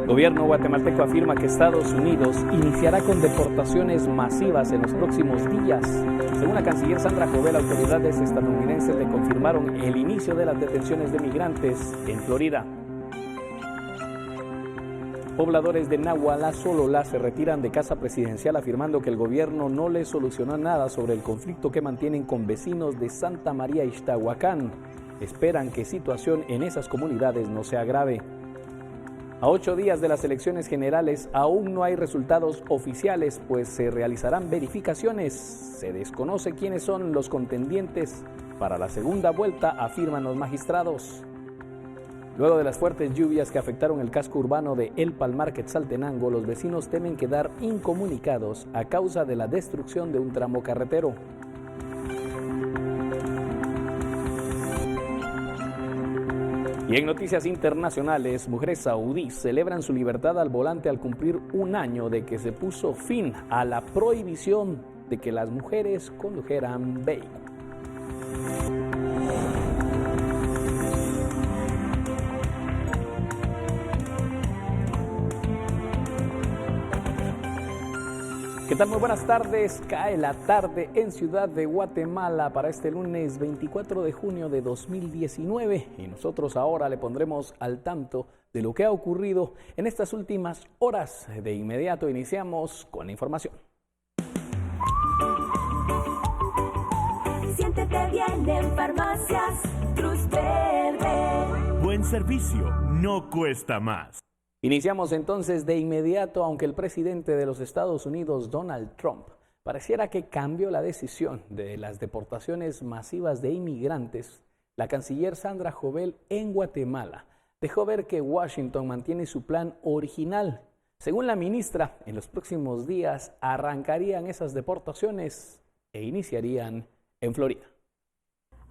El gobierno guatemalteco afirma que Estados Unidos iniciará con deportaciones masivas en los próximos días. Según la canciller Sandra Jovel, autoridades estadounidenses le confirmaron el inicio de las detenciones de migrantes en Florida. Pobladores de Nahualá, Sololá, se retiran de casa presidencial afirmando que el gobierno no les solucionó nada sobre el conflicto que mantienen con vecinos de Santa María Ixtahuacán. Esperan que situación en esas comunidades no se agrave. A 8 días de las elecciones generales aún no hay resultados oficiales, pues se realizarán verificaciones. Se desconoce quiénes son los contendientes para la segunda vuelta, afirman los magistrados. Luego de las fuertes lluvias que afectaron el casco urbano de El Palmar, Quetzaltenango, los vecinos temen quedar incomunicados a causa de la destrucción de un tramo carretero. Y en noticias internacionales, mujeres saudíes celebran su libertad al volante al cumplir un año de que se puso fin a la prohibición de que las mujeres condujeran vehículos. ¿Qué tal? Muy buenas tardes. Cae la tarde en Ciudad de Guatemala para este lunes 24 de junio de 2019 y nosotros ahora le pondremos al tanto de lo que ha ocurrido en estas últimas horas. De inmediato iniciamos con la información. Siéntete bien en Farmacias Cruz Verde. Buen servicio no cuesta más. Iniciamos entonces de inmediato, aunque el presidente de los Estados Unidos, Donald Trump, pareciera que cambió la decisión de las deportaciones masivas de inmigrantes. La canciller Sandra Jovel en Guatemala dejó ver que Washington mantiene su plan original. Según la ministra, en los próximos días arrancarían esas deportaciones e iniciarían en Florida.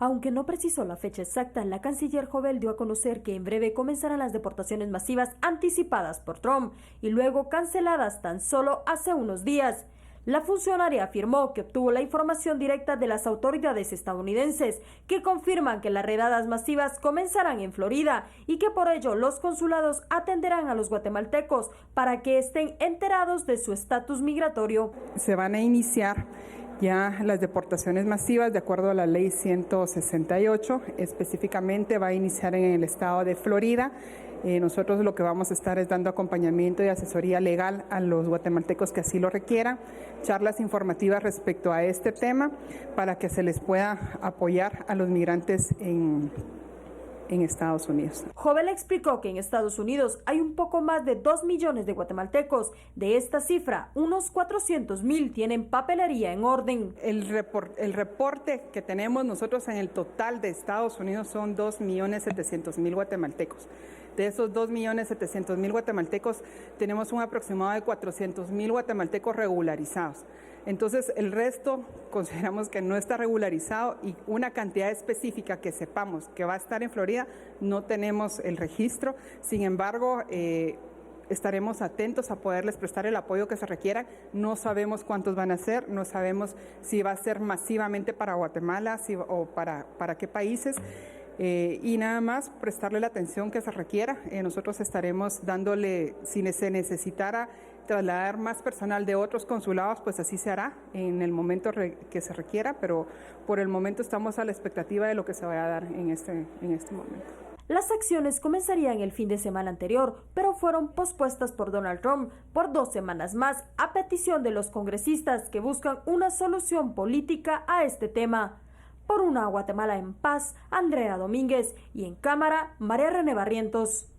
Aunque no precisó la fecha exacta, la canciller Jovel dio a conocer que en breve comenzarán las deportaciones masivas anticipadas por Trump y luego canceladas tan solo hace unos días. La funcionaria afirmó que obtuvo la información directa de las autoridades estadounidenses, que confirman que las redadas masivas comenzarán en Florida y que por ello los consulados atenderán a los guatemaltecos para que estén enterados de su estatus migratorio. Se van a iniciar ya las deportaciones masivas de acuerdo a la ley 168, específicamente va a iniciar en el estado de Florida. Nosotros lo que vamos a estar es dando acompañamiento y asesoría legal a los guatemaltecos que así lo requieran, charlas informativas respecto a este tema para que se les pueda apoyar a los migrantes en Estados Unidos. Jovel explicó que en Estados Unidos hay un poco más de 2 millones de guatemaltecos. De esta cifra, unos 400,000 tienen papelería en orden. El reporte que tenemos nosotros en el total de Estados Unidos son 2.700.000 guatemaltecos. De esos 2.700.000 guatemaltecos, tenemos un aproximado de 400,000 guatemaltecos regularizados. Entonces, el resto consideramos que no está regularizado y una cantidad específica que sepamos que va a estar en Florida, no tenemos el registro. Sin embargo, estaremos atentos a poderles prestar el apoyo que se requiera. No sabemos cuántos van a ser, no sabemos si va a ser masivamente para Guatemala o para qué países. Y nada más prestarle la atención que se requiera. Nosotros estaremos dándole, si se necesitara trasladar más personal de otros consulados, pues así se hará en el momento que se requiera, pero por el momento estamos a la expectativa de lo que se vaya a dar en este momento. Las acciones comenzarían el fin de semana anterior, pero fueron pospuestas por Donald Trump por 2 semanas más a petición de los congresistas que buscan una solución política a este tema. Por una Guatemala en paz, Andrea Domínguez, y en cámara, María René Barrientos.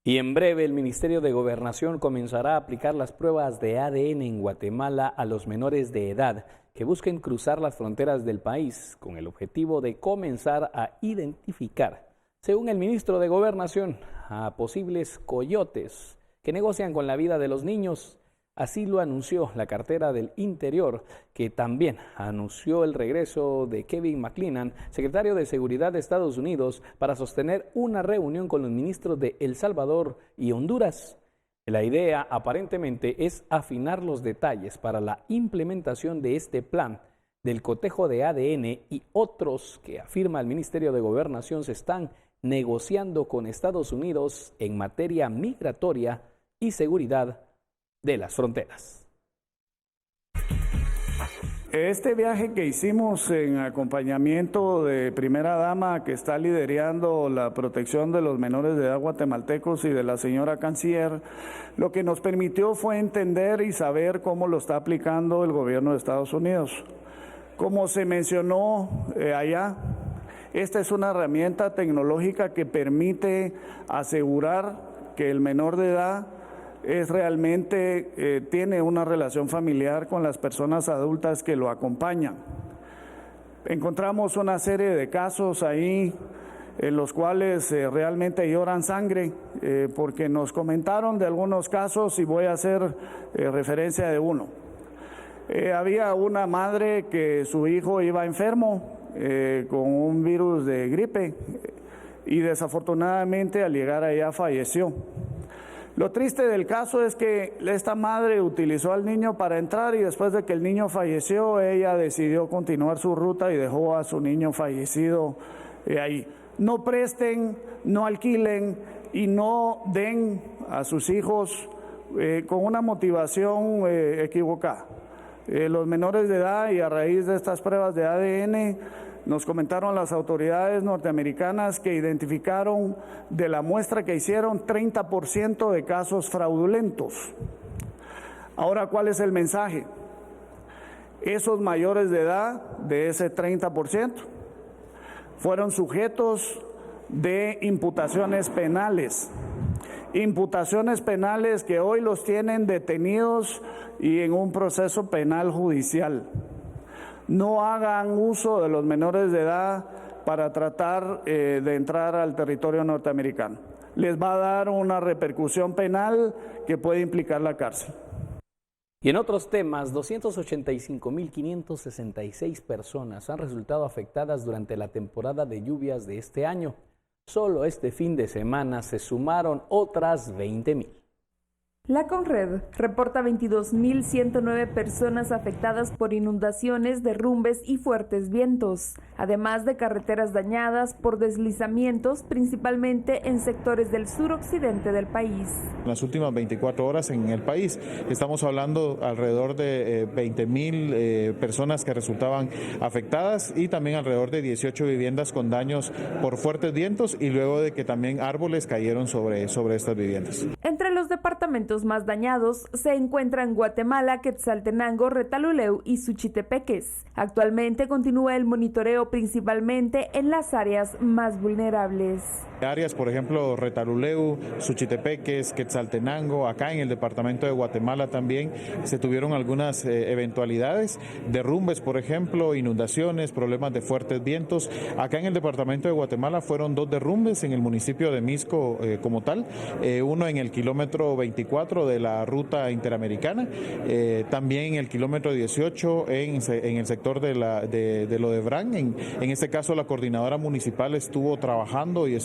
Y en breve el Ministerio de Gobernación comenzará a aplicar las pruebas de ADN en Guatemala a los menores de edad que busquen cruzar las fronteras del país con el objetivo de comenzar a identificar, según el ministro de Gobernación, a posibles coyotes que negocian con la vida de los niños. Así lo anunció la cartera del Interior, que también anunció el regreso de Kevin McClennan, secretario de Seguridad de Estados Unidos, para sostener una reunión con los ministros de El Salvador y Honduras. La idea aparentemente es afinar los detalles para la implementación de este plan del cotejo de ADN y otros que afirma el Ministerio de Gobernación se están negociando con Estados Unidos en materia migratoria y seguridad de las fronteras. Este viaje que hicimos en acompañamiento de primera dama que está liderando la protección de los menores de edad guatemaltecos y de la señora canciller, lo que nos permitió fue entender y saber cómo lo está aplicando el gobierno de Estados Unidos. Como se mencionó allá, esta es una herramienta tecnológica que permite asegurar que el menor de edad tiene una relación familiar con las personas adultas que lo acompañan. Encontramos una serie de casos ahí en los cuales realmente lloran sangre, porque nos comentaron de algunos casos y voy a hacer referencia de uno. Había una madre que su hijo iba enfermo con un virus de gripe y desafortunadamente al llegar allá falleció. Lo triste del caso es que esta madre utilizó al niño para entrar y después de que el niño falleció, ella decidió continuar su ruta y dejó a su niño fallecido ahí. No presten, no alquilen y no den a sus hijos con una motivación equivocada. Los menores de edad, y a raíz de estas pruebas de ADN, nos comentaron las autoridades norteamericanas que identificaron de la muestra que hicieron 30% de casos fraudulentos. Ahora, ¿cuál es el mensaje? Esos mayores de edad, de ese 30%, fueron sujetos de imputaciones penales. Imputaciones penales que hoy los tienen detenidos y en un proceso penal judicial. No hagan uso de los menores de edad para tratar de entrar al territorio norteamericano. Les va a dar una repercusión penal que puede implicar la cárcel. Y en otros temas, 285.566 personas han resultado afectadas durante la temporada de lluvias de este año. Solo este fin de semana se sumaron otras 20.000. La Conred reporta 22.109 personas afectadas por inundaciones, derrumbes y fuertes vientos, además de carreteras dañadas por deslizamientos, principalmente en sectores del suroccidente del país. En las últimas 24 horas en el país estamos hablando alrededor de 20.000 personas que resultaban afectadas y también alrededor de 18 viviendas con daños por fuertes vientos y luego de que también árboles cayeron sobre estas viviendas. Entre los departamentos más dañados se encuentran Guatemala, Quetzaltenango, Retalhuleu y Suchitepeques. Actualmente continúa el monitoreo principalmente en las áreas más vulnerables. Áreas, por ejemplo, Retalhuleu, Suchitepeques, Quetzaltenango, acá en el departamento de Guatemala también se tuvieron algunas eventualidades, derrumbes, por ejemplo, inundaciones, problemas de fuertes vientos. Acá en el departamento de Guatemala fueron 2 derrumbes en el municipio de Misco como tal, uno en el kilómetro 24 de la ruta interamericana, también en el kilómetro 18 en el sector de Lodebrán. En este caso la coordinadora municipal estuvo trabajando y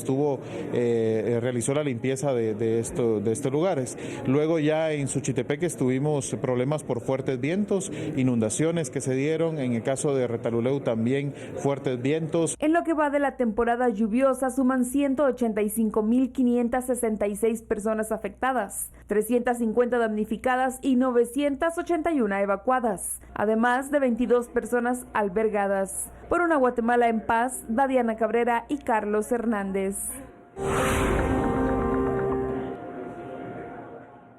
realizó la limpieza de estos lugares. Luego ya en Suchitepeques tuvimos problemas por fuertes vientos, inundaciones que se dieron, en el caso de Retalhuleu también fuertes vientos. En lo que va de la temporada lluviosa suman 185.566 personas afectadas, 350 damnificadas y 981 evacuadas, además de 22 personas albergadas. Por una Guatemala en paz, Dadiana Cabrera y Carlos Hernández.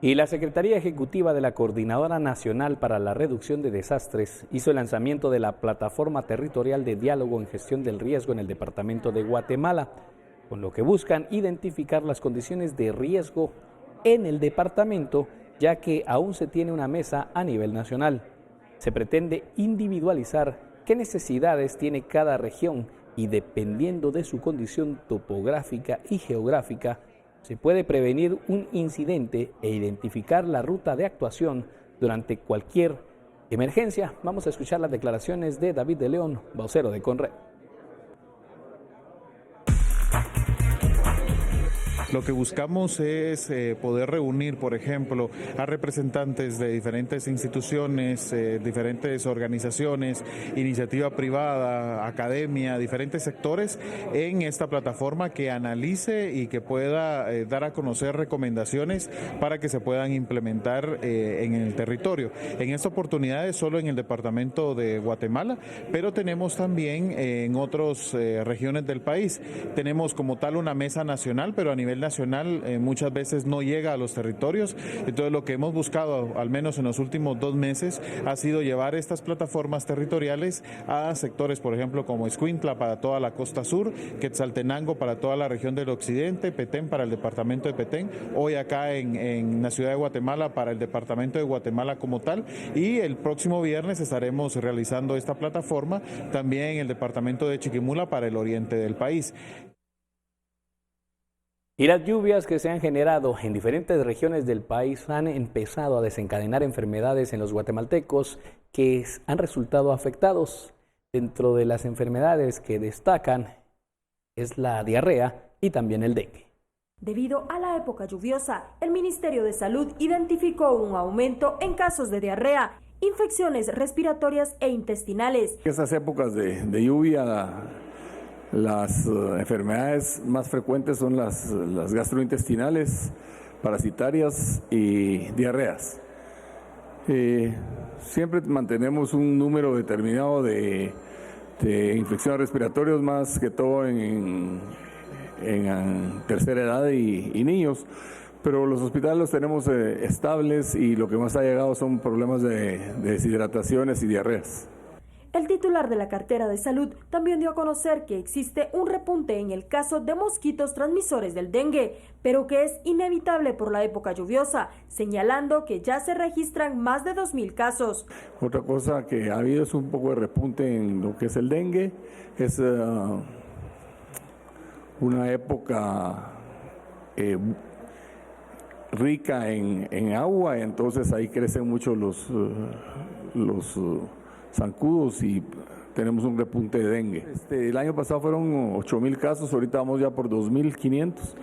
Y la Secretaría Ejecutiva de la Coordinadora Nacional para la Reducción de Desastres hizo el lanzamiento de la Plataforma Territorial de Diálogo en Gestión del Riesgo en el Departamento de Guatemala, con lo que buscan identificar las condiciones de riesgo en el departamento, ya que aún se tiene una mesa a nivel nacional. Se pretende individualizar qué necesidades tiene cada región y dependiendo de su condición topográfica y geográfica, se puede prevenir un incidente e identificar la ruta de actuación durante cualquier emergencia. Vamos a escuchar las declaraciones de David de León, vocero de Conred. Lo que buscamos es poder reunir, por ejemplo, a representantes de diferentes instituciones, diferentes organizaciones, iniciativa privada, academia, diferentes sectores en esta plataforma que analice y que pueda dar a conocer recomendaciones para que se puedan implementar en el territorio. En esta oportunidad es solo en el departamento de Guatemala, pero tenemos también en otras regiones del país. Tenemos como tal una mesa nacional, pero a nivel nacional muchas veces no llega a los territorios. Entonces lo que hemos buscado, al menos en los últimos 2 meses, ha sido llevar estas plataformas territoriales a sectores, por ejemplo, como Escuintla para toda la costa sur, Quetzaltenango para toda la región del occidente, Petén para el departamento de Petén, hoy acá en la ciudad de Guatemala para el departamento de Guatemala como tal, y el próximo viernes estaremos realizando esta plataforma también en el departamento de Chiquimula para el oriente del país. Y las lluvias que se han generado en diferentes regiones del país han empezado a desencadenar enfermedades en los guatemaltecos que han resultado afectados. Dentro de las enfermedades que destacan es la diarrea y también el dengue. Debido a la época lluviosa, el Ministerio de Salud identificó un aumento en casos de diarrea, infecciones respiratorias e intestinales. En estas épocas de lluvia, las enfermedades más frecuentes son las gastrointestinales, parasitarias y diarreas. Siempre mantenemos un número determinado de infecciones respiratorias, más que todo en tercera edad y niños, pero los hospitales los tenemos estables y lo que más ha llegado son problemas de deshidrataciones y diarreas. El titular de la cartera de salud también dio a conocer que existe un repunte en el caso de mosquitos transmisores del dengue, pero que es inevitable por la época lluviosa, señalando que ya se registran más de 2,000 casos. Otra cosa que ha habido es un poco de repunte en lo que es el dengue, es una época rica en agua, entonces ahí crecen mucho los zancudos y tenemos un repunte de dengue. El año pasado fueron 8,000 casos, ahorita vamos ya por 2,500,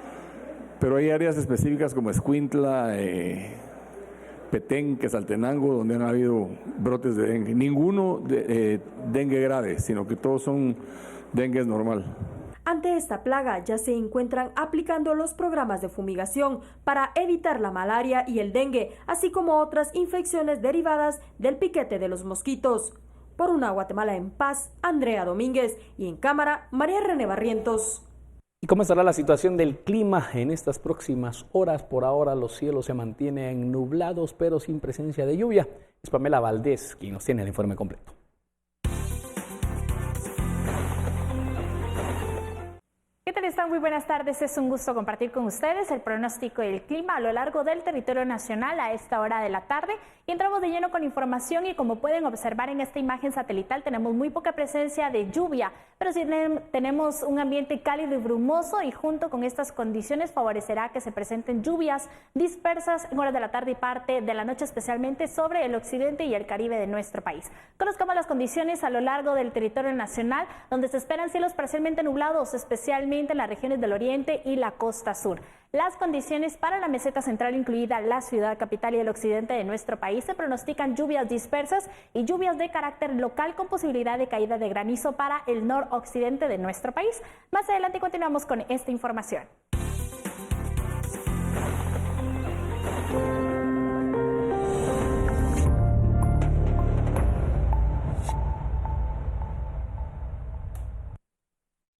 pero hay áreas específicas como Escuintla, Petén, Quetzaltenango, donde han habido brotes de dengue. Ninguno de dengue grave, sino que todos son dengue normal. Ante esta plaga ya se encuentran aplicando los programas de fumigación para evitar la malaria y el dengue, así como otras infecciones derivadas del piquete de los mosquitos. Por una Guatemala en paz, Andrea Domínguez, y en cámara, María René Barrientos. ¿Y cómo estará la situación del clima en estas próximas horas? Por ahora los cielos se mantienen nublados, pero sin presencia de lluvia. Es Pamela Valdés quien nos tiene el informe completo. ¿Qué tal están? Muy buenas tardes, es un gusto compartir con ustedes el pronóstico del clima a lo largo del territorio nacional a esta hora de la tarde y entramos de lleno con información y como pueden observar en esta imagen satelital tenemos muy poca presencia de lluvia, pero sí tenemos un ambiente cálido y brumoso y junto con estas condiciones favorecerá que se presenten lluvias dispersas en horas de la tarde y parte de la noche, especialmente sobre el occidente y el Caribe de nuestro país. Conozcamos las condiciones a lo largo del territorio nacional donde se esperan cielos parcialmente nublados, especialmente en las regiones del oriente y la costa sur. Las condiciones para la meseta central, incluida la ciudad capital y el occidente de nuestro país, se pronostican lluvias dispersas y lluvias de carácter local con posibilidad de caída de granizo para el noroccidente de nuestro país. Más adelante continuamos con esta información.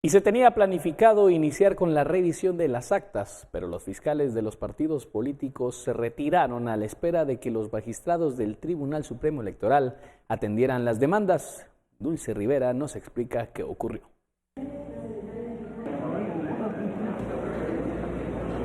Y se tenía planificado iniciar con la revisión de las actas, pero los fiscales de los partidos políticos se retiraron a la espera de que los magistrados del Tribunal Supremo Electoral atendieran las demandas. Dulce Rivera nos explica qué ocurrió.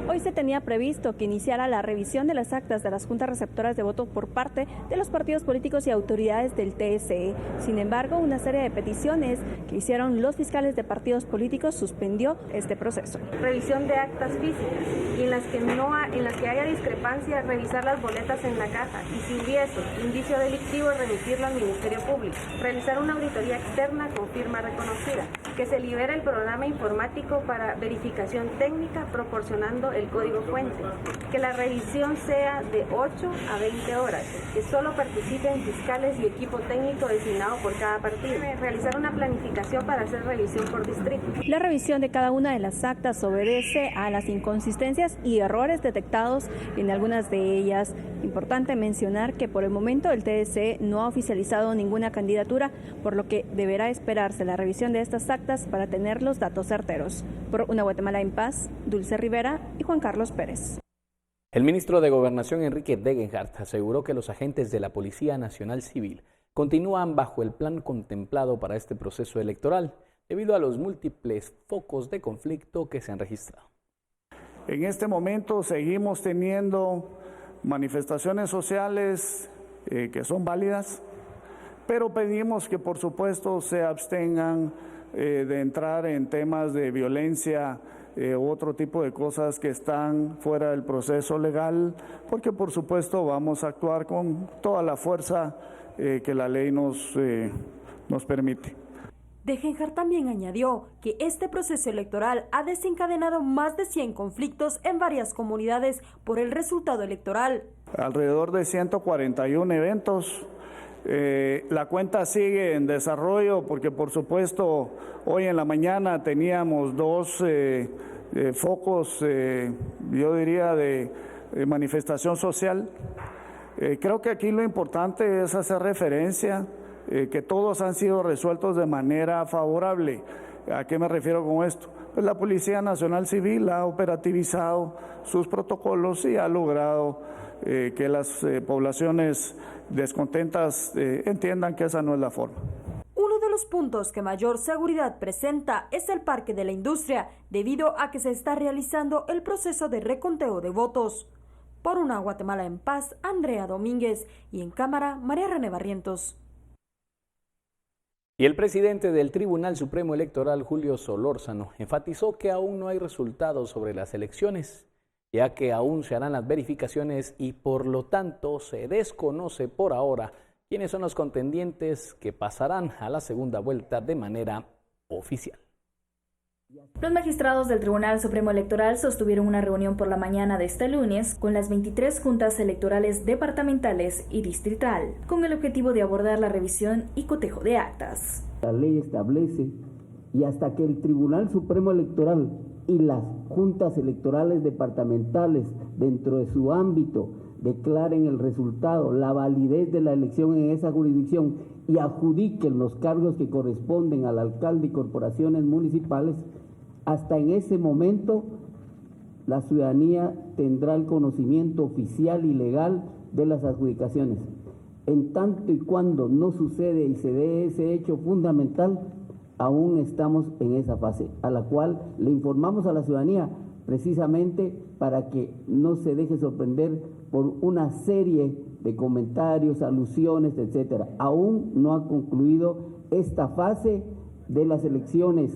Hoy se tenía previsto que iniciara la revisión de las actas de las juntas receptoras de votos por parte de los partidos políticos y autoridades del TSE. Sin embargo, una serie de peticiones que hicieron los fiscales de partidos políticos suspendió este proceso. Revisión de actas físicas y en las que haya discrepancia, revisar las boletas en la caja y si hubiese indicio delictivo, remitirlo al Ministerio Público. Realizar una auditoría externa con firma reconocida. que se libere el programa informático para verificación técnica proporcionando el código fuente, que la revisión sea de 8 a 20 horas, que solo participen fiscales y equipo técnico designado por cada partido, realizar una planificación para hacer revisión por distrito. La revisión de cada una de las actas obedece a las inconsistencias y errores detectados en algunas de ellas. Importante mencionar que por el momento el TSE no ha oficializado ninguna candidatura, por lo que deberá esperarse la revisión de estas actas para tener los datos certeros. Por Una Guatemala en Paz, Dulce Rivera y Juan Carlos Pérez. El ministro de Gobernación, Enrique Degenhardt, aseguró que los agentes de la Policía Nacional Civil continúan bajo el plan contemplado para este proceso electoral, debido a los múltiples focos de conflicto que se han registrado. En este momento seguimos teniendo manifestaciones sociales que son válidas, pero pedimos que por supuesto se abstengan de entrar en temas de violencia u otro tipo de cosas que están fuera del proceso legal, porque por supuesto vamos a actuar con toda la fuerza que la ley nos permite. Degenhardt también añadió que este proceso electoral ha desencadenado más de 100 conflictos en varias comunidades por el resultado electoral. Alrededor de 141 eventos. La cuenta sigue en desarrollo porque por supuesto hoy en la mañana teníamos 2 focos, yo diría, de manifestación social. Creo que aquí lo importante es hacer referencia que todos han sido resueltos de manera favorable. ¿A qué me refiero con esto? Pues la Policía Nacional Civil ha operativizado sus protocolos y ha logrado que las poblaciones descontentas entiendan que esa no es la forma. Uno de los puntos que mayor seguridad presenta es el Parque de la Industria, debido a que se está realizando el proceso de reconteo de votos. Por Una Guatemala en Paz, Andrea Domínguez, y en cámara, María René Barrientos. Y el presidente del Tribunal Supremo Electoral, Julio Solórzano, enfatizó que aún no hay resultados sobre las elecciones, ya que aún se harán las verificaciones y por lo tanto se desconoce por ahora quiénes son los contendientes que pasarán a la segunda vuelta de manera oficial. Los magistrados del Tribunal Supremo Electoral sostuvieron una reunión por la mañana de este lunes con las 23 juntas electorales departamentales y distrital, con el objetivo de abordar la revisión y cotejo de actas. La ley establece, y hasta que el Tribunal Supremo Electoral y las juntas electorales departamentales dentro de su ámbito declaren el resultado, la validez de la elección en esa jurisdicción y adjudiquen los cargos que corresponden al alcalde y corporaciones municipales, hasta en ese momento la ciudadanía tendrá el conocimiento oficial y legal de las adjudicaciones. En tanto y cuando no sucede y se dé ese hecho fundamental, aún estamos en esa fase, a la cual le informamos a la ciudadanía precisamente para que no se deje sorprender por una serie de comentarios, alusiones, etcétera. Aún no ha concluido esta fase de las elecciones,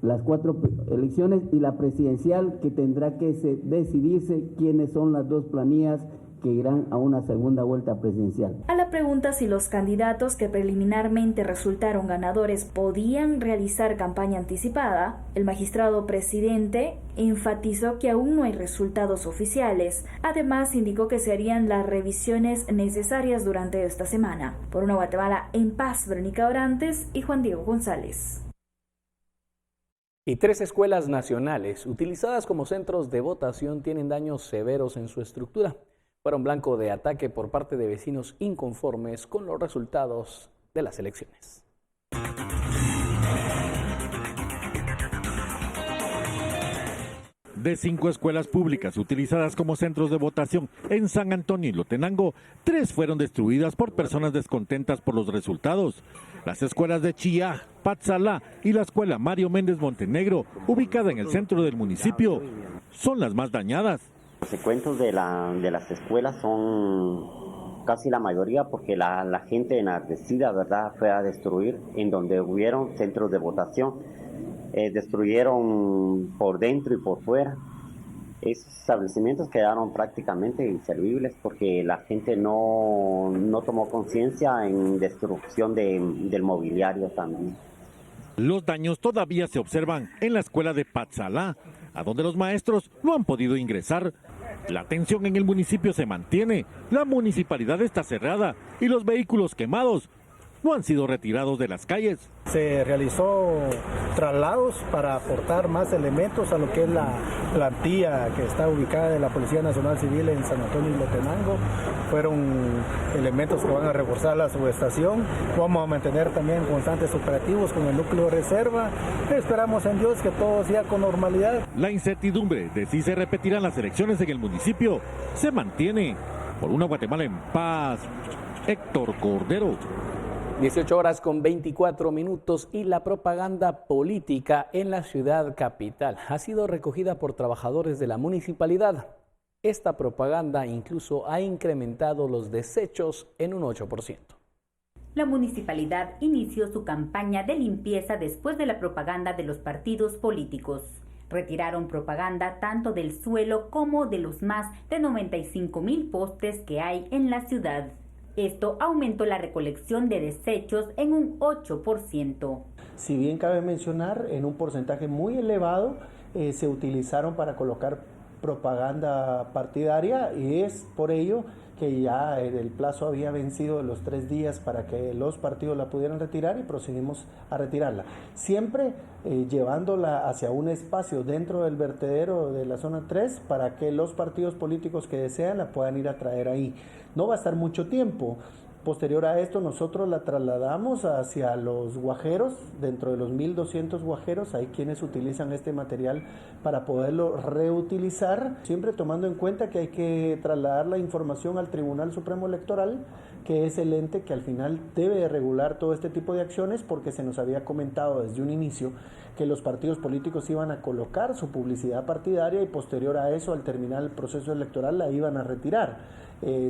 las 4 elecciones y la presidencial, que tendrá que decidirse quiénes son las 2 planillas que irán a una segunda vuelta presidencial. A la pregunta si los candidatos que preliminarmente resultaron ganadores podían realizar campaña anticipada, el magistrado presidente enfatizó que aún no hay resultados oficiales. Además, indicó que se harían las revisiones necesarias durante esta semana. Por Una Guatemala en Paz, Verónica Orantes y Juan Diego González. Y 3 escuelas nacionales utilizadas como centros de votación tienen daños severos en su estructura. Fueron blanco de ataque por parte de vecinos inconformes con los resultados de las elecciones. De 5 escuelas públicas utilizadas como centros de votación en San Antonio y Lotenango, 3 fueron destruidas por personas descontentas por los resultados. Las escuelas de Chillá, Patzalá y la escuela Mario Méndez Montenegro, ubicada en el centro del municipio, son las más dañadas. Los secuencios de las escuelas son casi la mayoría porque la gente enardecida, ¿verdad?, fue a destruir en donde hubieron centros de votación. Destruyeron por dentro y por fuera. Esos establecimientos quedaron prácticamente inservibles porque la gente no tomó conciencia en destrucción del mobiliario también. Los daños todavía se observan en la escuela de Patzalá, a donde los maestros no han podido ingresar. La tensión en el municipio se mantiene, la municipalidad está cerrada y los vehículos quemados no han sido retirados de las calles. Se realizó traslados para aportar más elementos a lo que es la plantilla que está ubicada de la Policía Nacional Civil en San Antonio y Lotenango. Fueron elementos que van a reforzar la subestación. Vamos a mantener también constantes operativos con el núcleo de reserva. Esperamos en Dios que todo sea con normalidad. La incertidumbre de si se repetirán las elecciones en el municipio se mantiene. Por una Guatemala en paz, Héctor Cordero. 18 horas con 24 minutos y la propaganda política en la ciudad capital ha sido recogida por trabajadores de la municipalidad. Esta propaganda incluso ha incrementado los desechos en un 8%. La municipalidad inició su campaña de limpieza después de la propaganda de los partidos políticos. Retiraron propaganda tanto del suelo como de los más de 95,000 postes que hay en la ciudad. Esto aumentó la recolección de desechos en un 8%. Si bien cabe mencionar, en un porcentaje muy elevado se utilizaron para colocar propaganda partidaria y es por ello que ya el plazo había vencido de los 3 días para que los partidos la pudieran retirar y procedimos a retirarla. Siempre llevándola hacia un espacio dentro del vertedero de la zona 3 para que los partidos políticos que desean la puedan ir a traer ahí. No va a estar mucho tiempo. Posterior a esto, nosotros la trasladamos hacia los guajeros, dentro de los 1,200 guajeros, hay quienes utilizan este material para poderlo reutilizar, siempre tomando en cuenta que hay que trasladar la información al Tribunal Supremo Electoral, que es el ente que al final debe regular todo este tipo de acciones, porque se nos había comentado desde un inicio que los partidos políticos iban a colocar su publicidad partidaria y posterior a eso, al terminar el proceso electoral, la iban a retirar.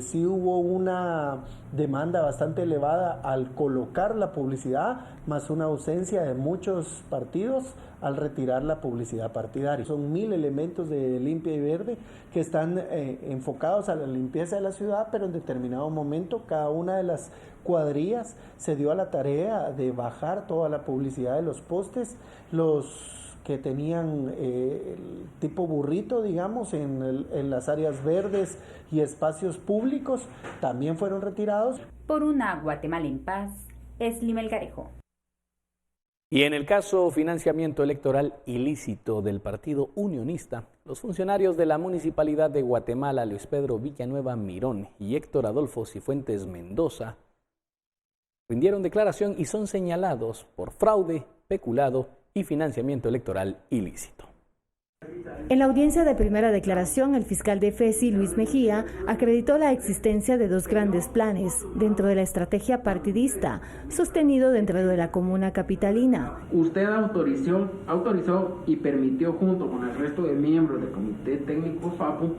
Sí hubo una demanda bastante elevada al colocar la publicidad, más una ausencia de muchos partidos al retirar la publicidad partidaria. Son 1,000 elementos de limpia y verde que están enfocados a la limpieza de la ciudad, pero en determinado momento cada una de las cuadrillas se dio a la tarea de bajar toda la publicidad de los postes, los que tenían el tipo burrito, digamos, en las áreas verdes y espacios públicos, también fueron retirados. Por una Guatemala en paz, Esli Melgarejo. Y en el caso financiamiento electoral ilícito del Partido Unionista, los funcionarios de la Municipalidad de Guatemala, Luis Pedro Villanueva Mirón y Héctor Adolfo Cifuentes Mendoza, rindieron declaración y son señalados por fraude, peculado y financiamiento electoral ilícito. En la audiencia de primera declaración, el fiscal de FESI, Luis Mejía, acreditó la existencia de 2 grandes planes dentro de la estrategia partidista, sostenido dentro de la comuna capitalina. Usted autorizó y permitió, junto con el resto de miembros del Comité Técnico FAPU,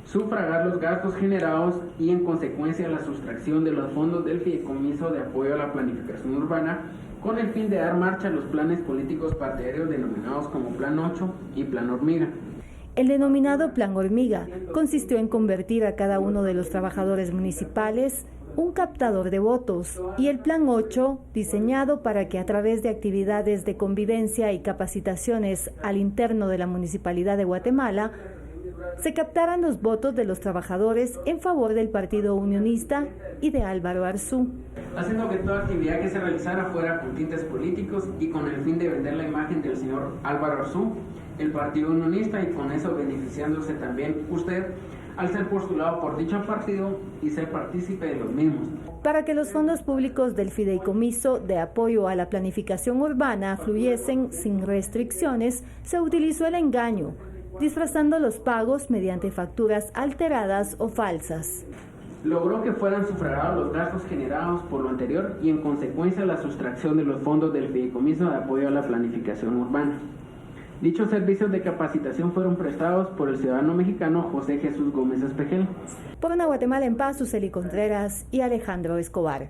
sufragar los gastos generados y, en consecuencia, la sustracción de los fondos del Fideicomiso de Apoyo a la Planificación Urbana, con el fin de dar marcha a los planes políticos partidarios denominados como Plan 8 y Plan Hormiga. El denominado Plan Hormiga consistió en convertir a cada uno de los trabajadores municipales un captador de votos, y el Plan 8, diseñado para que a través de actividades de convivencia y capacitaciones al interno de la Municipalidad de Guatemala, se captaran los votos de los trabajadores en favor del Partido Unionista y de Álvaro Arzú. Haciendo que toda actividad que se realizara fuera con tintes políticos y con el fin de vender la imagen del señor Álvaro Arzú, el Partido Unionista, y con eso beneficiándose también usted al ser postulado por dicho partido y ser partícipe de los mismos. Para que los fondos públicos del Fideicomiso de Apoyo a la Planificación Urbana fluyesen sin restricciones, se utilizó el engaño, disfrazando los pagos mediante facturas alteradas o falsas. Logró que fueran sufragados los gastos generados por lo anterior y, en consecuencia, la sustracción de los fondos del Fideicomiso de Apoyo a la Planificación Urbana. Dichos servicios de capacitación fueron prestados por el ciudadano mexicano José Jesús Gómez Espejel. Por una Guatemala en paz, Suseli Contreras y Alejandro Escobar.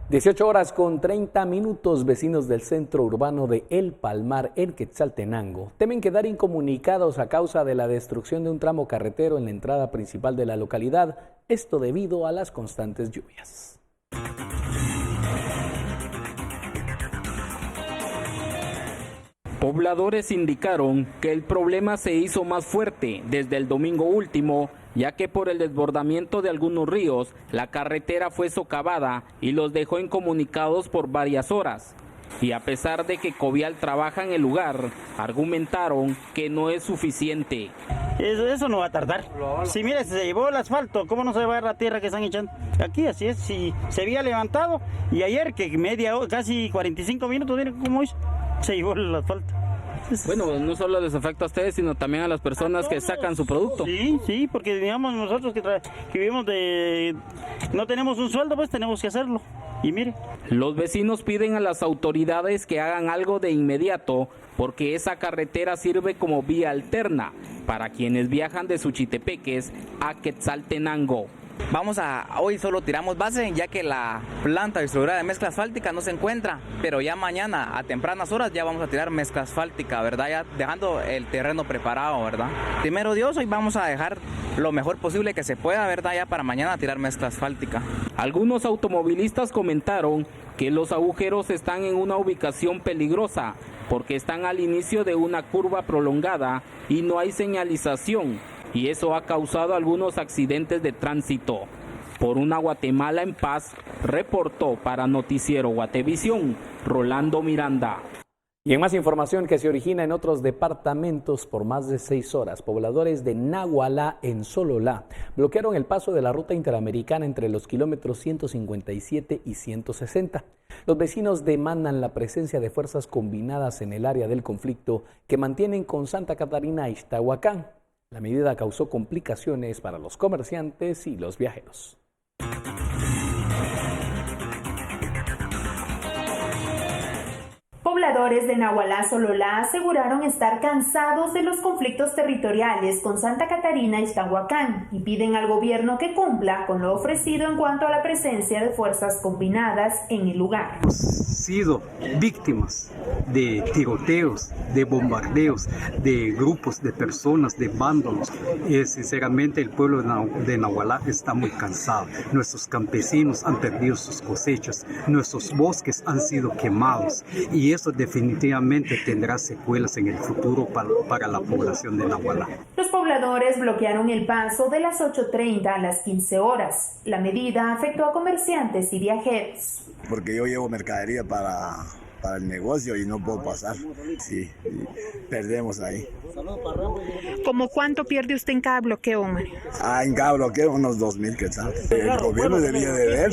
18 horas con 30 minutos, vecinos del centro urbano de El Palmar, en Quetzaltenango, temen quedar incomunicados a causa de la destrucción de un tramo carretero en la entrada principal de la localidad, esto debido a las constantes lluvias. Pobladores indicaron que el problema se hizo más fuerte desde el domingo último, ya que por el desbordamiento de algunos ríos, la carretera fue socavada y los dejó incomunicados por varias horas. Y a pesar de que Covial trabaja en el lugar, argumentaron que no es suficiente. Eso no va a tardar. Si mire, se llevó el asfalto, ¿cómo no se va a ver la tierra que están echando? Aquí así es, si se había levantado y ayer que casi 45 minutos, miren cómo hizo, se llevó el asfalto. Bueno, no solo les afecta a ustedes, sino también a las personas que sacan su producto. Sí, porque digamos nosotros que vivimos no tenemos un sueldo, pues tenemos que hacerlo. Y mire. Los vecinos piden a las autoridades que hagan algo de inmediato, porque esa carretera sirve como vía alterna para quienes viajan de Suchitepeques a Quetzaltenango. Hoy solo tiramos base, ya que la planta distribuidora de mezcla asfáltica no se encuentra, pero ya mañana a tempranas horas ya vamos a tirar mezcla asfáltica, ¿verdad? Ya dejando el terreno preparado, ¿verdad? Primero Dios, hoy vamos a dejar lo mejor posible que se pueda, ¿verdad? Ya para mañana tirar mezcla asfáltica. Algunos automovilistas comentaron que los agujeros están en una ubicación peligrosa porque están al inicio de una curva prolongada y no hay señalización, y eso ha causado algunos accidentes de tránsito. Por una Guatemala en paz, reportó para Noticiero Guatevisión, Rolando Miranda. Y en más información que se origina en otros departamentos, por más de 6 horas, pobladores de Nahualá, en Sololá, bloquearon el paso de la ruta interamericana entre los kilómetros 157 y 160. Los vecinos demandan la presencia de fuerzas combinadas en el área del conflicto que mantienen con Santa Catarina a Ixtahuacán. La medida causó complicaciones para los comerciantes y los viajeros. Pobladores de Nahualá, Sololá, aseguraron estar cansados de los conflictos territoriales con Santa Catarina y Ixtahuacán y piden al gobierno que cumpla con lo ofrecido en cuanto a la presencia de fuerzas combinadas en el lugar. Hemos sido víctimas de tiroteos, de bombardeos, de grupos de personas, de vándalos. Sinceramente, el pueblo de Nahualá está muy cansado. Nuestros campesinos han perdido sus cosechas, nuestros bosques han sido quemados y eso definitivamente tendrá secuelas en el futuro para la población de Nahualá. Los pobladores bloquearon el paso de las 8:30 a las 15 horas. La medida afectó a comerciantes y viajeros. Porque yo llevo mercadería para el negocio y no puedo pasar. Sí, perdemos ahí. ¿Cómo cuánto pierde usted en cada bloqueo, Mario? En cada bloqueo unos 2,000 quetzales. El gobierno debería de ver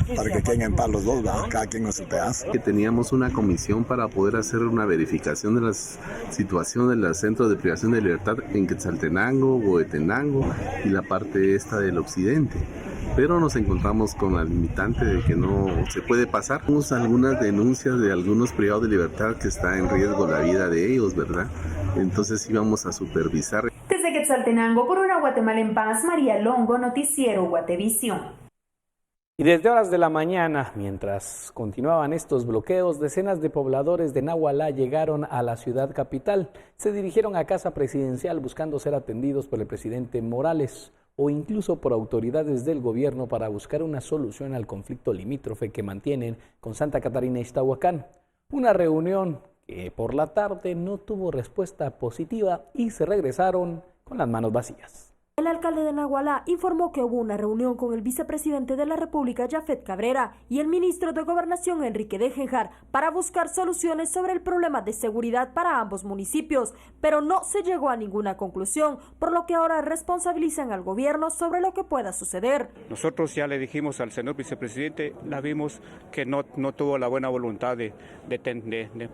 y para que queden en paz los dos, ¿verdad? Cada quien en su pedazo. Que teníamos una comisión para poder hacer una verificación de la situación de los centros de privación de libertad en Quetzaltenango, Huehuetenango y la parte esta del occidente. Pero nos encontramos con la limitante de que no se puede pasar. Tenemos algunas denuncias de algunos privados de libertad que está en riesgo la vida de ellos, ¿verdad? Entonces íbamos a supervisar. Desde Quetzaltenango, por una Guatemala en paz, María Longo, Noticiero Guatevisión. Y desde horas de la mañana, mientras continuaban estos bloqueos, decenas de pobladores de Nahualá llegaron a la ciudad capital. Se dirigieron a Casa Presidencial buscando ser atendidos por el presidente Morales o incluso por autoridades del gobierno para buscar una solución al conflicto limítrofe que mantienen con Santa Catarina y Ixtahuacán. Una reunión que por la tarde no tuvo respuesta positiva y se regresaron con las manos vacías. El alcalde de Nahualá informó que hubo una reunión con el vicepresidente de la República, Jafet Cabrera, y el ministro de Gobernación, Enrique Dejenjar, para buscar soluciones sobre el problema de seguridad para ambos municipios, pero no se llegó a ninguna conclusión, por lo que ahora responsabilizan al gobierno sobre lo que pueda suceder. Nosotros ya le dijimos al señor vicepresidente, la vimos que no tuvo la buena voluntad de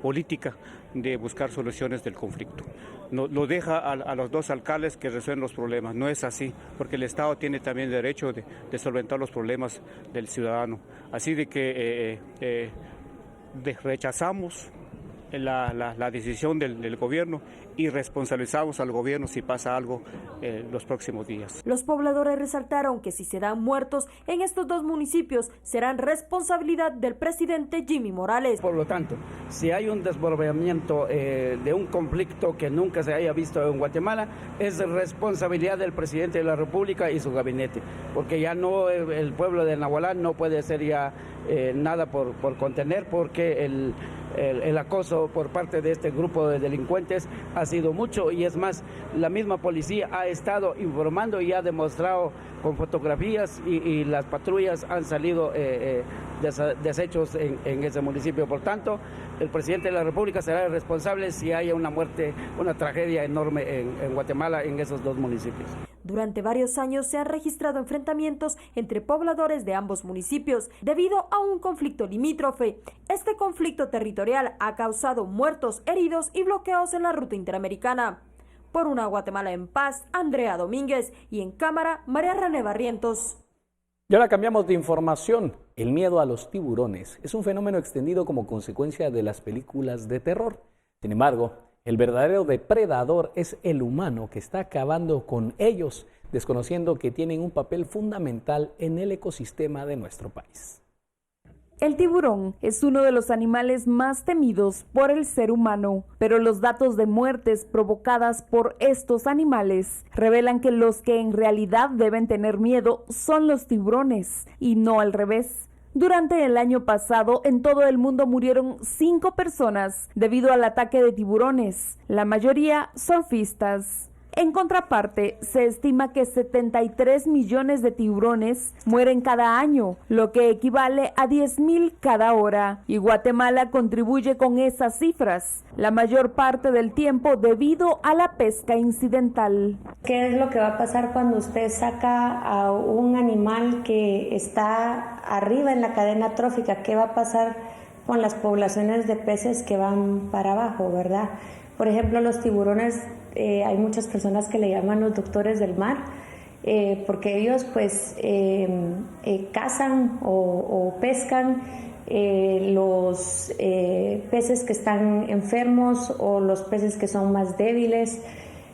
política de buscar soluciones del conflicto. Lo deja a los dos alcaldes que resuelven los problemas. No es así, porque el Estado tiene también derecho de solventar los problemas del ciudadano. Así de que rechazamos la decisión del gobierno y responsabilizamos al gobierno si pasa algo los próximos días. Los pobladores resaltaron que si se dan muertos en estos dos municipios serán responsabilidad del presidente Jimmy Morales. Por lo tanto, si hay un desbordamiento de un conflicto que nunca se haya visto en Guatemala, es responsabilidad del presidente de la República y su gabinete, porque ya no, el pueblo de Nahualá no puede hacer ya nada por contener, porque el acoso por parte de este grupo de delincuentes ha sido mucho, y es más, la misma policía ha estado informando y ha demostrado con fotografías y las patrullas han salido deshechos en ese municipio. Por tanto, el presidente de la República será el responsable si haya una muerte, una tragedia enorme en Guatemala, en esos dos municipios. Durante varios años se han registrado enfrentamientos entre pobladores de ambos municipios debido a un conflicto limítrofe. Este conflicto territorial ha causado muertos, heridos y bloqueos en la ruta interamericana. Por una Guatemala en paz, Andrea Domínguez, y en cámara, María René Barrientos. Y ahora cambiamos de información. El miedo a los tiburones es un fenómeno extendido como consecuencia de las películas de terror. Sin embargo, el verdadero depredador es el humano, que está acabando con ellos, desconociendo que tienen un papel fundamental en el ecosistema de nuestro país. El tiburón es uno de los animales más temidos por el ser humano, pero los datos de muertes provocadas por estos animales revelan que los que en realidad deben tener miedo son los tiburones, y no al revés. Durante el año pasado, en todo el mundo murieron 5 personas debido al ataque de tiburones, la mayoría surfistas. En contraparte, se estima que 73 millones de tiburones mueren cada año, lo que equivale a 10,000 cada hora, y Guatemala contribuye con esas cifras, la mayor parte del tiempo debido a la pesca incidental. ¿Qué es lo que va a pasar cuando usted saca a un animal que está arriba en la cadena trófica? ¿Qué va a pasar con las poblaciones de peces que van para abajo, verdad? Por ejemplo, los tiburones, hay muchas personas que le llaman los doctores del mar, porque ellos pues cazan o pescan los peces que están enfermos o los peces que son más débiles.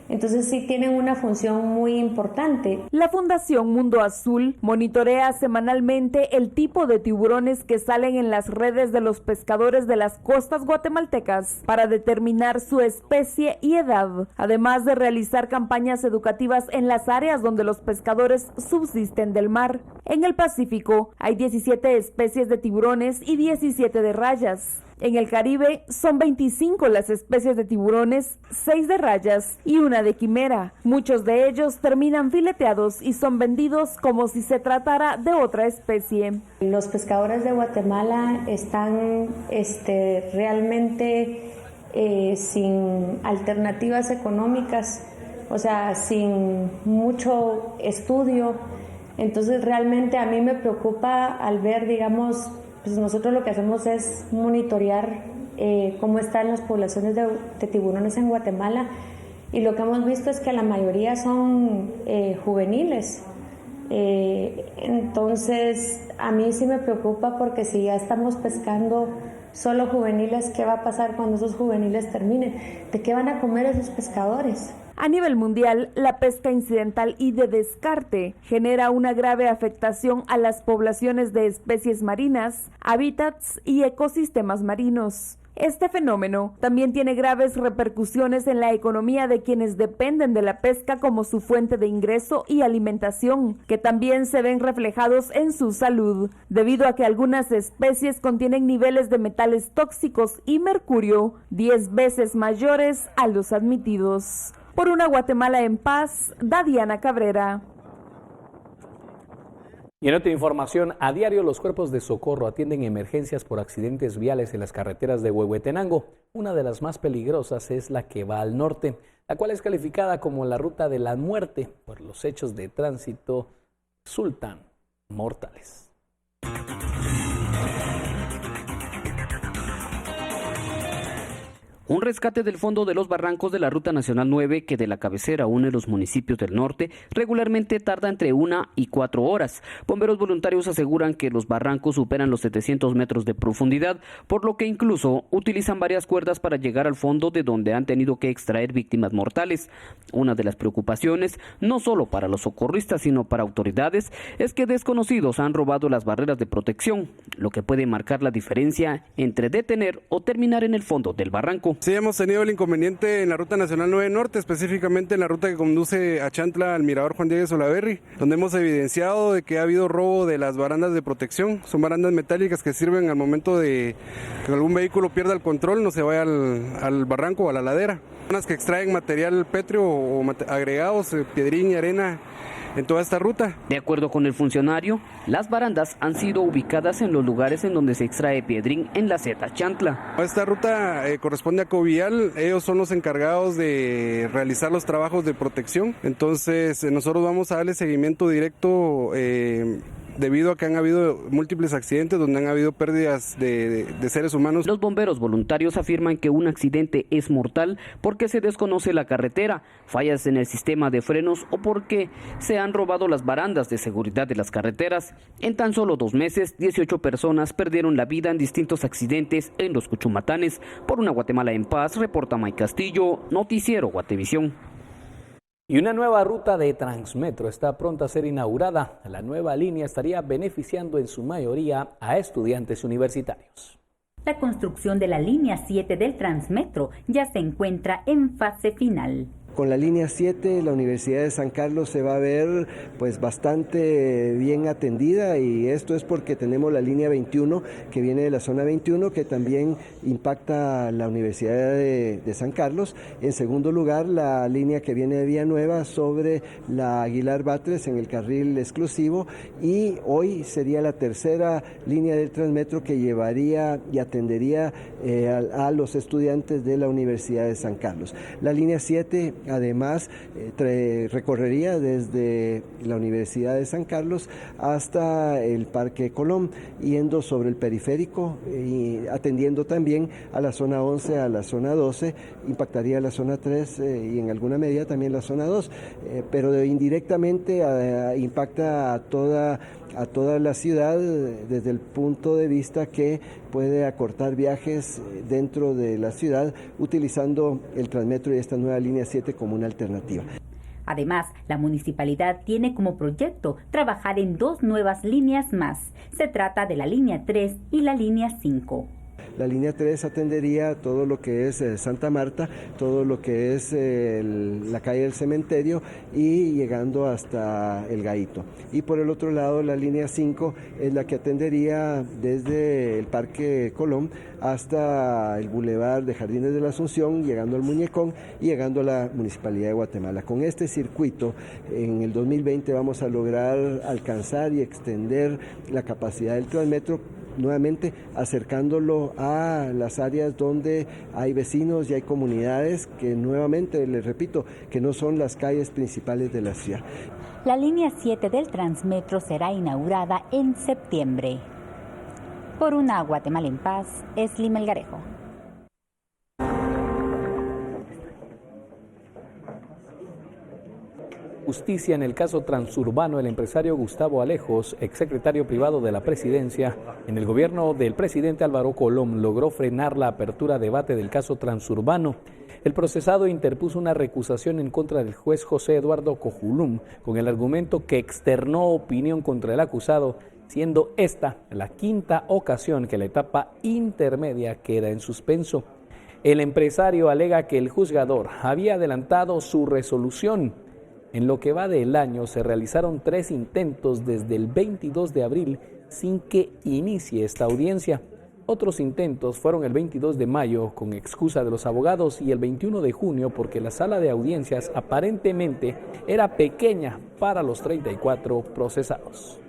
Entonces sí tienen una función muy importante. La Fundación Mundo Azul monitorea semanalmente el tipo de tiburones que salen en las redes de los pescadores de las costas guatemaltecas para determinar su especie y edad, además de realizar campañas educativas en las áreas donde los pescadores subsisten del mar. En el Pacífico hay 17 especies de tiburones y 17 de rayas. En el Caribe son 25 las especies de tiburones, 6 de rayas y 1 de quimera. Muchos de ellos terminan fileteados y son vendidos como si se tratara de otra especie. Los pescadores de Guatemala están realmente sin alternativas económicas, o sea, sin mucho estudio. Entonces realmente a mí me preocupa al ver, digamos, pues nosotros lo que hacemos es monitorear cómo están las poblaciones de tiburones en Guatemala, y lo que hemos visto es que la mayoría son juveniles. Entonces a mí sí me preocupa, porque si ya estamos pescando solo juveniles, ¿qué va a pasar cuando esos juveniles terminen? ¿De qué van a comer esos pescadores? A nivel mundial, la pesca incidental y de descarte genera una grave afectación a las poblaciones de especies marinas, hábitats y ecosistemas marinos. Este fenómeno también tiene graves repercusiones en la economía de quienes dependen de la pesca como su fuente de ingreso y alimentación, que también se ven reflejados en su salud, debido a que algunas especies contienen niveles de metales tóxicos y mercurio 10 veces mayores a los admitidos. Por una Guatemala en paz, Dadiana Cabrera. Y en otra información, a diario los cuerpos de socorro atienden emergencias por accidentes viales en las carreteras de Huehuetenango. Una de las más peligrosas es la que va al norte, la cual es calificada como la ruta de la muerte por los hechos de tránsito resultan mortales. Un rescate del fondo de los barrancos de la Ruta Nacional 9, que de la cabecera une los municipios del norte, regularmente tarda entre 1 y 4 horas. Bomberos voluntarios aseguran que los barrancos superan los 700 metros de profundidad, por lo que incluso utilizan varias cuerdas para llegar al fondo, de donde han tenido que extraer víctimas mortales. Una de las preocupaciones, no solo para los socorristas, sino para autoridades, es que desconocidos han robado las barreras de protección, lo que puede marcar la diferencia entre detener o terminar en el fondo del barranco. Sí, hemos tenido el inconveniente en la Ruta Nacional 9 Norte, específicamente en la ruta que conduce a Chantla al Mirador Juan Diego Olaverri, donde hemos evidenciado de que ha habido robo de las barandas de protección. Son barandas metálicas que sirven al momento de que algún vehículo pierda el control, no se vaya al barranco o a la ladera. Unas que extraen material pétreo o agregados, piedrín y arena, en toda esta ruta. De acuerdo con el funcionario, las barandas han sido ubicadas en los lugares en donde se extrae piedrín en la Zeta Chantla. Esta ruta corresponde a Covial, ellos son los encargados de realizar los trabajos de protección, entonces nosotros vamos a darle seguimiento directo debido a que han habido múltiples accidentes donde han habido pérdidas de seres humanos. Los bomberos voluntarios afirman que un accidente es mortal porque se desconoce la carretera, fallas en el sistema de frenos o porque se han robado las barandas de seguridad de las carreteras. En tan solo 2 meses, 18 personas perdieron la vida en distintos accidentes en los Cuchumatanes. Por una Guatemala en paz, reporta Mike Castillo, Noticiero Guatevisión. Y una nueva ruta de Transmetro está pronta a ser inaugurada. La nueva línea estaría beneficiando en su mayoría a estudiantes universitarios. La construcción de la línea 7 del Transmetro ya se encuentra en fase final. Con la línea 7, la Universidad de San Carlos se va a ver pues bastante bien atendida, y esto es porque tenemos la línea 21 que viene de la zona 21, que también impacta la Universidad de San Carlos. En segundo lugar, la línea que viene de Villanueva sobre la Aguilar Batres en el carril exclusivo, y hoy sería la tercera línea del Transmetro que llevaría y atendería a los estudiantes de la Universidad de San Carlos. La línea 7 además recorrería desde la Universidad de San Carlos hasta el Parque Colón, yendo sobre el periférico y atendiendo también a la zona 11, a la zona 12, impactaría la zona 3 y en alguna medida también la zona 2, pero indirectamente impacta a toda la ciudad desde el punto de vista que puede acortar viajes dentro de la ciudad utilizando el Transmetro y esta nueva línea 7 como una alternativa. Además, la municipalidad tiene como proyecto trabajar en 2 nuevas líneas más. Se trata de la línea 3 y la línea 5. La línea 3 atendería todo lo que es Santa Marta, todo lo que es la calle del Cementerio y llegando hasta el Gaito. Y por el otro lado, la línea 5 es la que atendería desde el Parque Colón hasta el Boulevard de Jardines de la Asunción, llegando al Muñecón y llegando a la Municipalidad de Guatemala. Con este circuito, en el 2020 vamos a lograr alcanzar y extender la capacidad del Transmetro, nuevamente acercándolo a las áreas donde hay vecinos y hay comunidades que, nuevamente les repito, que no son las calles principales de la ciudad. La línea 7 del Transmetro será inaugurada en septiembre. Por una Guatemala en paz, Esli Melgarejo. Justicia en el caso Transurbano. El empresario Gustavo Alejos, exsecretario privado de la presidencia, en el gobierno del presidente Álvaro Colom, logró frenar la apertura a debate del caso Transurbano. El procesado interpuso una recusación en contra del juez José Eduardo Cojulum con el argumento que externó opinión contra el acusado, siendo esta la 5ª ocasión que la etapa intermedia queda en suspenso. El empresario alega que el juzgador había adelantado su resolución. En lo que va del año se realizaron 3 intentos desde el 22 de abril sin que inicie esta audiencia. Otros intentos fueron el 22 de mayo con excusa de los abogados y el 21 de junio porque la sala de audiencias aparentemente era pequeña para los 34 procesados.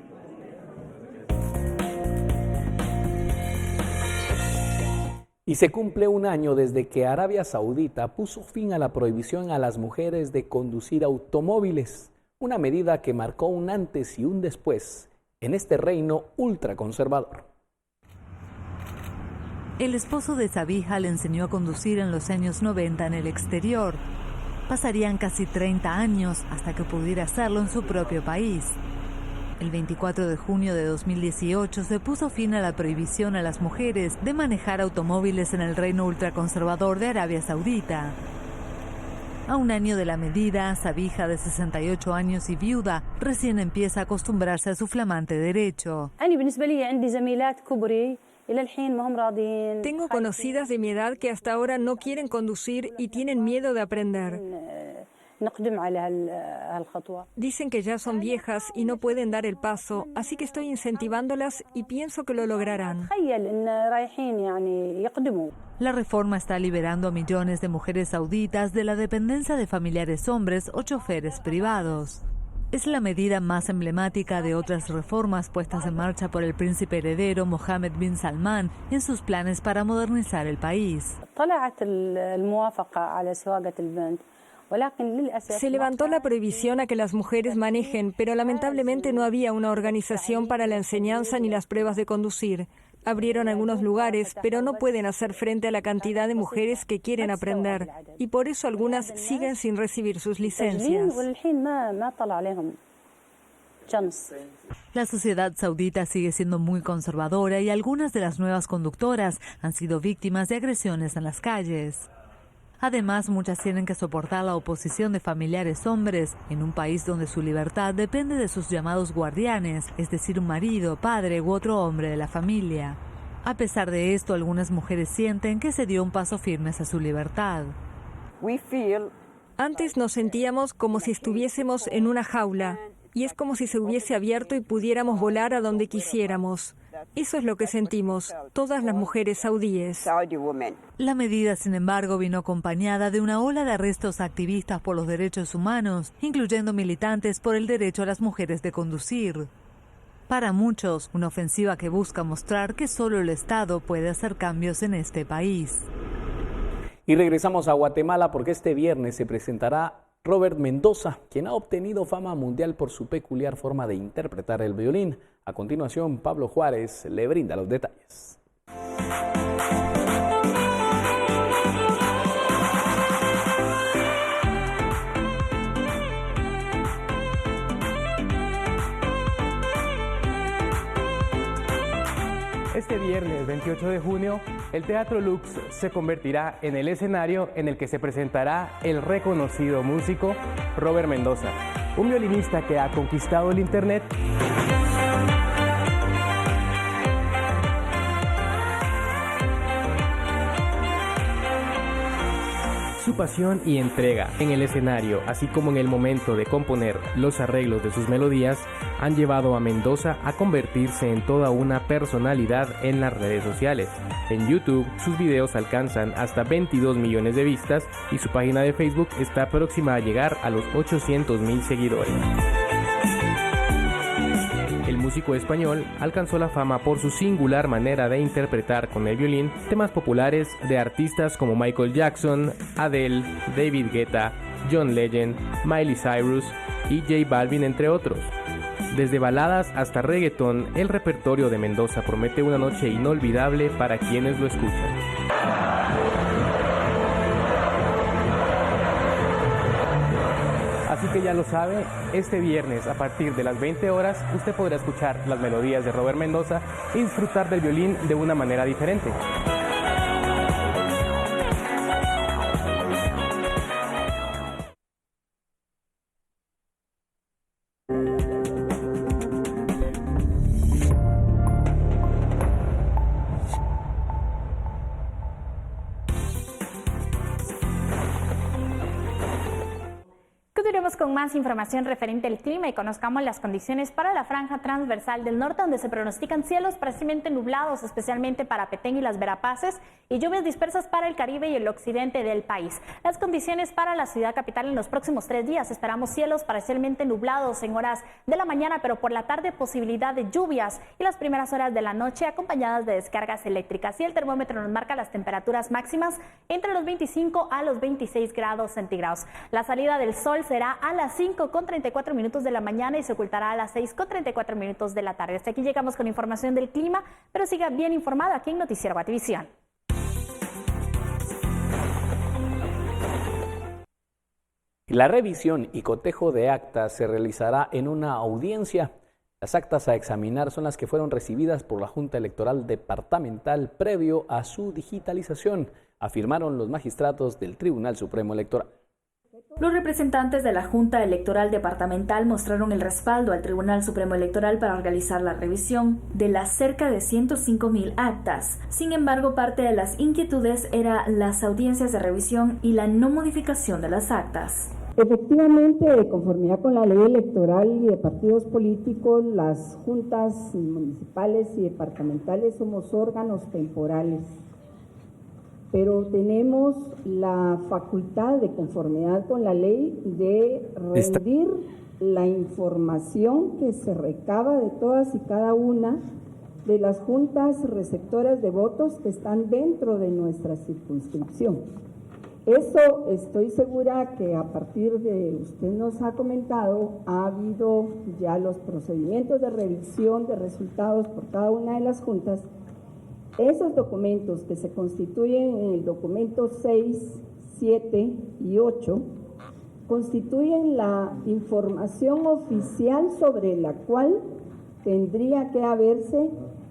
Y se cumple un año desde que Arabia Saudita puso fin a la prohibición a las mujeres de conducir automóviles, una medida que marcó un antes y un después en este reino ultraconservador. El esposo de Sabija le enseñó a conducir en los años 90 en el exterior. Pasarían casi 30 años hasta que pudiera hacerlo en su propio país. El 24 de junio de 2018 se puso fin a la prohibición a las mujeres de manejar automóviles en el reino ultraconservador de Arabia Saudita. A un año de la medida, Sabija, de 68 años y viuda, recién empieza a acostumbrarse a su flamante derecho. Tengo conocidas de mi edad que hasta ahora no quieren conducir y tienen miedo de aprender. Dicen que ya son viejas y no pueden dar el paso, así que estoy incentivándolas y pienso que lo lograrán. La reforma está liberando a millones de mujeres sauditas de la dependencia de familiares hombres o choferes privados. Es la medida más emblemática de otras reformas puestas en marcha por el príncipe heredero Mohammed bin Salman en sus planes para modernizar el país. Se levantó la prohibición a que las mujeres manejen, pero lamentablemente no había una organización para la enseñanza ni las pruebas de conducir. Abrieron algunos lugares, pero no pueden hacer frente a la cantidad de mujeres que quieren aprender, y por eso algunas siguen sin recibir sus licencias. La sociedad saudita sigue siendo muy conservadora y algunas de las nuevas conductoras han sido víctimas de agresiones en las calles. Además, muchas tienen que soportar la oposición de familiares hombres en un país donde su libertad depende de sus llamados guardianes, es decir, un marido, padre u otro hombre de la familia. A pesar de esto, algunas mujeres sienten que se dio un paso firme hacia su libertad. Antes nos sentíamos como si estuviésemos en una jaula, y es como si se hubiese abierto y pudiéramos volar a donde quisiéramos. Eso es lo que sentimos, todas las mujeres saudíes. La medida, sin embargo, vino acompañada de una ola de arrestos a activistas por los derechos humanos, incluyendo militantes por el derecho a las mujeres de conducir. Para muchos, una ofensiva que busca mostrar que solo el Estado puede hacer cambios en este país. Y regresamos a Guatemala porque este viernes se presentará Robert Mendoza, quien ha obtenido fama mundial por su peculiar forma de interpretar el violín. A continuación, Pablo Juárez le brinda los detalles. Este viernes 28 de junio, el Teatro Lux se convertirá en el escenario en el que se presentará el reconocido músico Robert Mendoza, un violinista que ha conquistado el Internet. Su pasión y entrega en el escenario, así como en el momento de componer los arreglos de sus melodías, han llevado a Mendoza a convertirse en toda una personalidad en las redes sociales. En YouTube, sus videos alcanzan hasta 22 millones de vistas y su página de Facebook está próxima a llegar a los 800,000 seguidores. El músico español alcanzó la fama por su singular manera de interpretar con el violín temas populares de artistas como Michael Jackson, Adele, David Guetta, John Legend, Miley Cyrus y J Balvin, entre otros. Desde baladas hasta reggaetón, el repertorio de Mendoza promete una noche inolvidable para quienes lo escuchan. Así que ya lo sabe, este viernes a partir de las 20 horas usted podrá escuchar las melodías de Robert Mendoza y disfrutar del violín de una manera diferente. Con más información referente al clima y conozcamos las condiciones para la franja transversal del norte, donde se pronostican cielos parcialmente nublados, especialmente para Petén y las Verapaces, y lluvias dispersas para el Caribe y el occidente del país. Las condiciones para la ciudad capital en los próximos 3 días: esperamos cielos parcialmente nublados en horas de la mañana, pero por la tarde posibilidad de lluvias, y las primeras horas de la noche acompañadas de descargas eléctricas. Y el termómetro nos marca las temperaturas máximas entre los 25 a los 26 grados centígrados. La salida del sol será a las 5:34 minutos de la mañana y se ocultará a las 6:34 minutos de la tarde. Hasta aquí llegamos con información del clima, pero siga bien informado aquí en Noticiero Guativisión. La revisión y cotejo de actas se realizará en una audiencia. Las actas a examinar son las que fueron recibidas por la Junta Electoral Departamental previo a su digitalización, afirmaron los magistrados del Tribunal Supremo Electoral. Los representantes de la Junta Electoral Departamental mostraron el respaldo al Tribunal Supremo Electoral para realizar la revisión de las cerca de 105.000 actas. Sin embargo, parte de las inquietudes era las audiencias de revisión y la no modificación de las actas. Efectivamente, de conformidad con la ley electoral y de partidos políticos, las juntas municipales y departamentales somos órganos temporales, pero tenemos la facultad de conformidad con la ley de rendir la información que se recaba de todas y cada una de las juntas receptoras de votos que están dentro de nuestra circunscripción. Eso estoy segura que a partir de, usted nos ha comentado, ha habido ya los procedimientos de revisión de resultados por cada una de las juntas. Esos documentos que se constituyen en el documento 6, 7 y 8 constituyen la información oficial sobre la cual tendría que haberse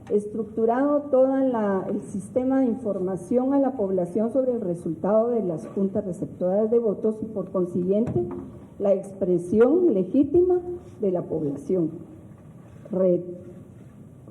estructurado todo el sistema de información a la población sobre el resultado de las juntas receptoras de votos y por consiguiente la expresión legítima de la población.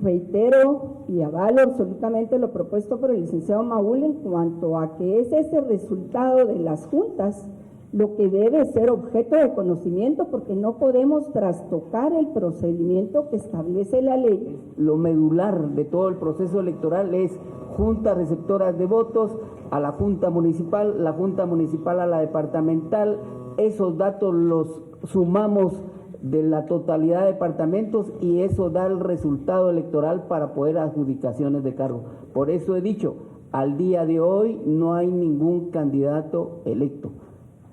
Reitero y avalo absolutamente lo propuesto por el licenciado Maúl en cuanto a que es ese resultado de las juntas lo que debe ser objeto de conocimiento, porque no podemos trastocar el procedimiento que establece la ley. Lo medular de todo el proceso electoral es juntas receptoras de votos a la Junta Municipal, la Junta Municipal a la departamental. Esos datos los sumamos de la totalidad de departamentos y eso da el resultado electoral para poder adjudicaciones de cargo. Por eso he dicho, al día de hoy no hay ningún candidato electo.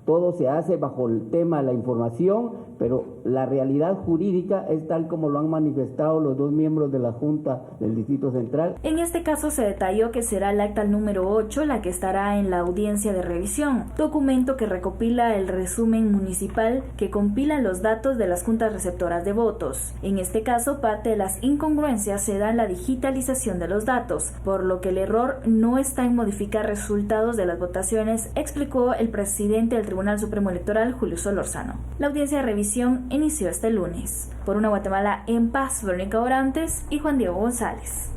Todo se hace bajo el tema de la información, pero la realidad jurídica es tal como lo han manifestado los dos miembros de la Junta del Distrito Central. En este caso se detalló que será el acta número 8 la que estará en la audiencia de revisión, documento que recopila el resumen municipal que compila los datos de las juntas receptoras de votos. En este caso, parte de las incongruencias se da en la digitalización de los datos, por lo que el error no está en modificar resultados de las votaciones, explicó el presidente del Tribunal Supremo Electoral, Julio Solórzano. La audiencia de revisión inició este lunes. Por una Guatemala en paz, Verónica Orantes y Juan Diego González.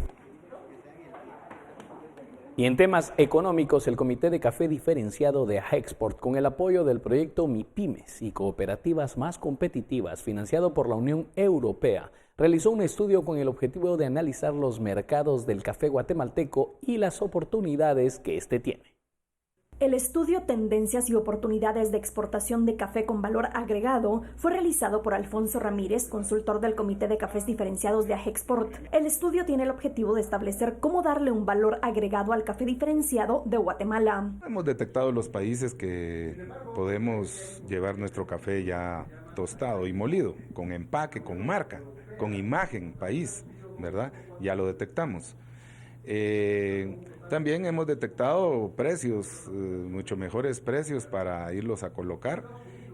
Y en temas económicos, el Comité de Café Diferenciado de Ajexport, con el apoyo del proyecto MIPYMES y Cooperativas Más Competitivas, financiado por la Unión Europea, realizó un estudio con el objetivo de analizar los mercados del café guatemalteco y las oportunidades que este tiene. El estudio Tendencias y Oportunidades de Exportación de Café con Valor Agregado fue realizado por Alfonso Ramírez, consultor del Comité de Cafés Diferenciados de Ajexport. El estudio tiene el objetivo de establecer cómo darle un valor agregado al café diferenciado de Guatemala. Hemos detectado los países que podemos llevar nuestro café ya tostado y molido, con empaque, con marca, con imagen, país, ¿verdad? Ya lo detectamos. También hemos detectado precios, mucho mejores precios para irlos a colocar,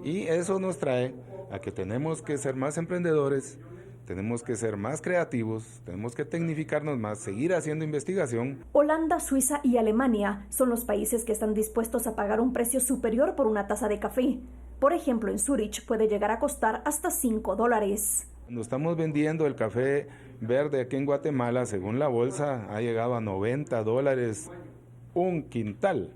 y eso nos trae a que tenemos que ser más emprendedores, tenemos que ser más creativos, tenemos que tecnificarnos más, seguir haciendo investigación. Holanda, Suiza y Alemania son los países que están dispuestos a pagar un precio superior por una taza de café. Por ejemplo, en Zúrich puede llegar a costar hasta $5. Cuando estamos vendiendo el café verde aquí en Guatemala, según la bolsa, ha llegado a $90 un quintal.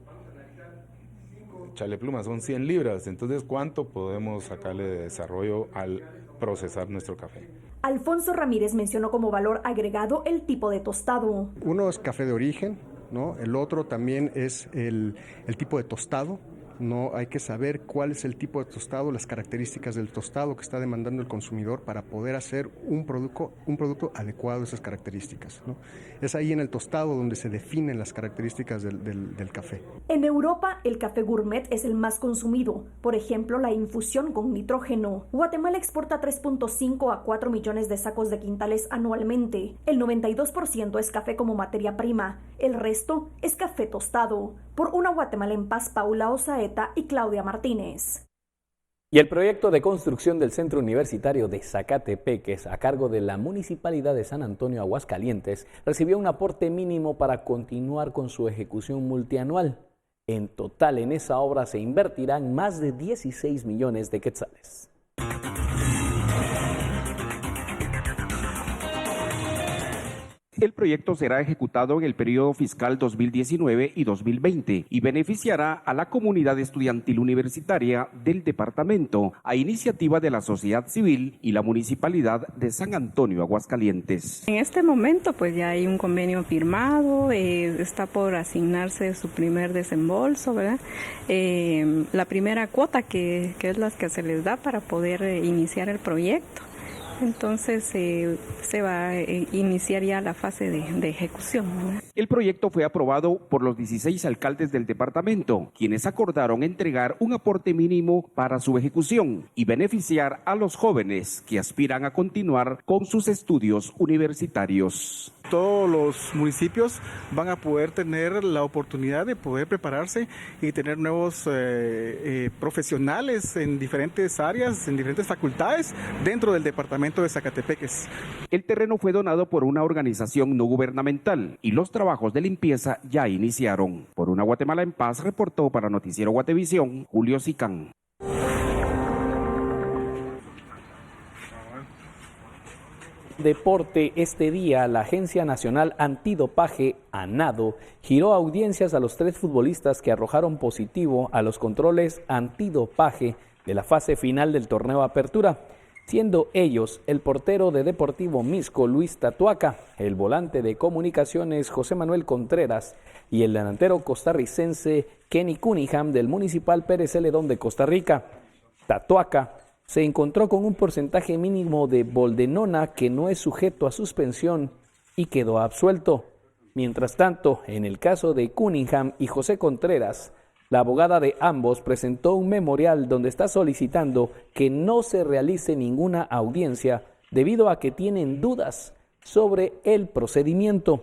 Chale pluma, son 100 libras. Entonces, ¿cuánto podemos sacarle de desarrollo al procesar nuestro café? Alfonso Ramírez mencionó como valor agregado el tipo de tostado. Uno es café de origen, ¿no? El otro también es el tipo de tostado. No hay que saber cuál es el tipo de tostado, las características del tostado que está demandando el consumidor para poder hacer un producto adecuado a esas características, ¿no? Es ahí en el tostado donde se definen las características del café. En Europa, el café gourmet es el más consumido. Por ejemplo, la infusión con nitrógeno. Guatemala exporta 3.5 a 4 millones de sacos de quintales anualmente. El 92% es café como materia prima. El resto es café tostado. Por una Guatemala en paz, Paula Osaeta y Claudia Martínez. Y el proyecto de construcción del Centro Universitario de Zacatepeques, a cargo de la Municipalidad de San Antonio, Aguascalientes, recibió un aporte mínimo para continuar con su ejecución multianual. En total, en esa obra se invertirán más de 16 millones de quetzales. El proyecto será ejecutado en el periodo fiscal 2019 y 2020 y beneficiará a la comunidad estudiantil universitaria del departamento a iniciativa de la sociedad civil y la Municipalidad de San Antonio, Aguascalientes. En este momento pues ya hay un convenio firmado, está por asignarse su primer desembolso, ¿verdad? La primera cuota que es la que se les da para poder iniciar el proyecto. Entonces se va a iniciar ya la fase de ejecución, ¿verdad? El proyecto fue aprobado por los 16 alcaldes del departamento, quienes acordaron entregar un aporte mínimo para su ejecución y beneficiar a los jóvenes que aspiran a continuar con sus estudios universitarios. Todos los municipios van a poder tener la oportunidad de poder prepararse y tener nuevos profesionales en diferentes áreas, en diferentes facultades dentro del departamento de Zacatepeques. El terreno fue donado por una organización no gubernamental y los trabajos de limpieza ya iniciaron. Por una Guatemala en paz, reportó para Noticiero Guatevisión, Julio Sicán. Deporte, este día la Agencia Nacional Antidopaje, ANADO, giró audiencias a los 3 futbolistas que arrojaron positivo a los controles antidopaje de la fase final del torneo Apertura, siendo ellos el portero de Deportivo Misco, Luis Tatuaca, el volante de Comunicaciones, José Manuel Contreras, y el delantero costarricense Kenny Cunningham del Municipal Pérez Celedón de Costa Rica. Tatuaca se encontró con un porcentaje mínimo de boldenona que no es sujeto a suspensión y quedó absuelto. Mientras tanto, en el caso de Cunningham y José Contreras, la abogada de ambos presentó un memorial donde está solicitando que no se realice ninguna audiencia debido a que tienen dudas sobre el procedimiento.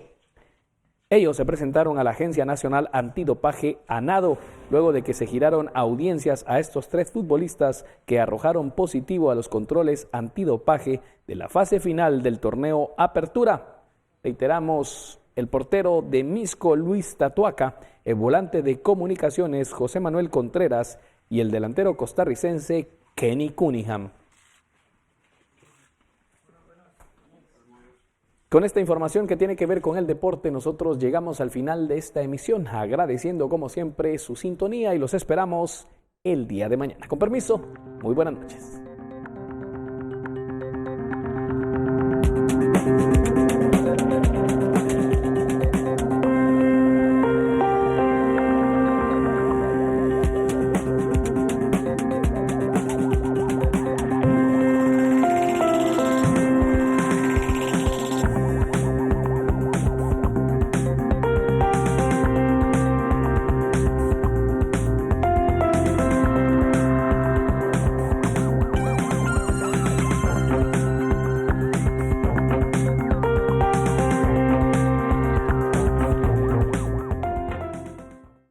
Ellos se presentaron a la Agencia Nacional Antidopaje, ANADO, luego de que se giraron audiencias a estos 3 futbolistas que arrojaron positivo a los controles antidopaje de la fase final del torneo Apertura. Reiteramos, el portero de Misco, Luis Tatuaca, el volante de Comunicaciones, José Manuel Contreras, y el delantero costarricense, Kenny Cunningham. Con esta información que tiene que ver con el deporte, nosotros llegamos al final de esta emisión, agradeciendo como siempre su sintonía y los esperamos el día de mañana. Con permiso, muy buenas noches.